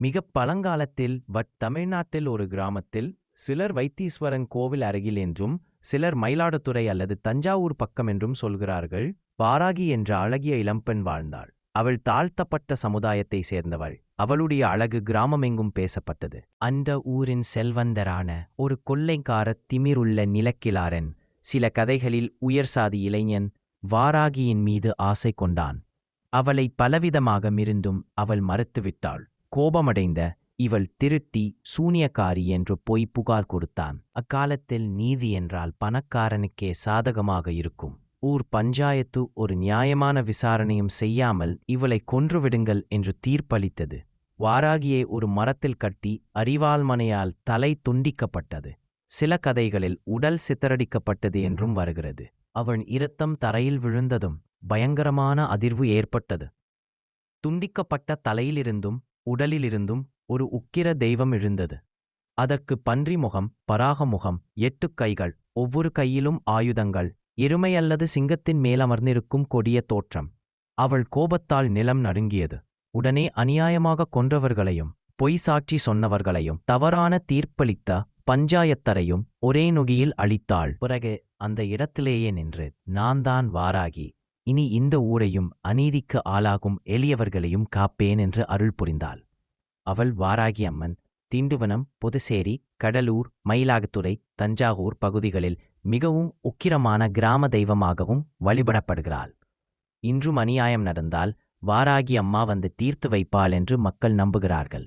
மிகப் பழங்காலத்தில் தமிழ்நாட்டில் ஒரு கிராமத்தில் சிலர் வைத்தீஸ்வரன் கோவில் அருகில் என்றும் சிலர் மயிலாடுதுறை அல்லது தஞ்சாவூர் பக்கம் என்றும் சொல்கிறார்கள். வாராகி என்ற அழகிய இளம்பெண் வாழ்ந்தாள். அவள் தாழ்த்தப்பட்ட சமுதாயத்தை சேர்ந்தவள். அவளுடைய அழகு கிராமமெங்கும் பேசப்பட்டது. அந்த ஊரின் செல்வந்தரான ஒரு கொள்ளைக்கார திமிருள்ள நிலக்கிழாரன் சில கதைகளில் உயர்சாதி இளைஞன் வாராகியின் மீது ஆசை கொண்டான். அவளை பலவிதமாக மிருந்தும் அவள் மறுத்துவிட்டாள். கோபமடைந்த இவள் திருட்டி சூனியக்காரி என்று பொய் புகார் கொடுத்தான். அக்காலத்தில் நீதி என்றால் பணக்காரனுக்கே சாதகமாக இருக்கும். ஊர் பஞ்சாயத்து ஒரு நியாயமான விசாரணையும் செய்யாமல் இவளை கொன்றுவிடுங்கள் என்று தீர்ப்பளித்தது. வாராகியை ஒரு மரத்தில் கட்டி அரிவாள்மனையால் தலை துண்டிக்கப்பட்டது. சில கதைகளில் உடல் சித்தரடிக்கப்பட்டது என்றும் வருகிறது. அவன் இரத்தம் தரையில் விழுந்ததும் பயங்கரமான அதிர்வு ஏற்பட்டது. துண்டிக்கப்பட்ட தலையிலிருந்தும் உடலிலிருந்தும் ஒரு உக்கிர தெய்வம் எழுந்தது. அதற்கு பன்றி முகம், பராக முகம், 8 கைகள், ஒவ்வொரு கையிலும் ஆயுதங்கள், எருமை அல்லது சிங்கத்தின் மேலமர்ந்திருக்கும் கொடிய தோற்றம். அவள் கோபத்தால் நிலம் நடுங்கியது. உடனே அநியாயமாக கொன்றவர்களையும் பொய் சாட்சி சொன்னவர்களையும் தவறான தீர்ப்பளித்த பஞ்சாயத்தரையும் ஒரே நொடியில் அழித்தாள். பிறகு அந்த இடத்திலேயே நின்று, நான் தான் வாராகி, இனி இந்த ஊரையும் அநீதிக்கு ஆளாகும் எளியவர்களையும் காப்பேன் என்று அருள் புரிந்தாள். அவள் வாராகி அம்மன் திண்டுவனம், புதுச்சேரி, கடலூர், மயிலாடுதுறை, தஞ்சாவூர் பகுதிகளில் மிகவும் உக்கிரமான கிராம தெய்வமாகவும் வழிபடப்படுகிறாள். இன்றும் அநியாயம் நடந்தால் வாராகி அம்மா வந்து தீர்த்து வைப்பாள் என்று மக்கள் நம்புகிறார்கள்.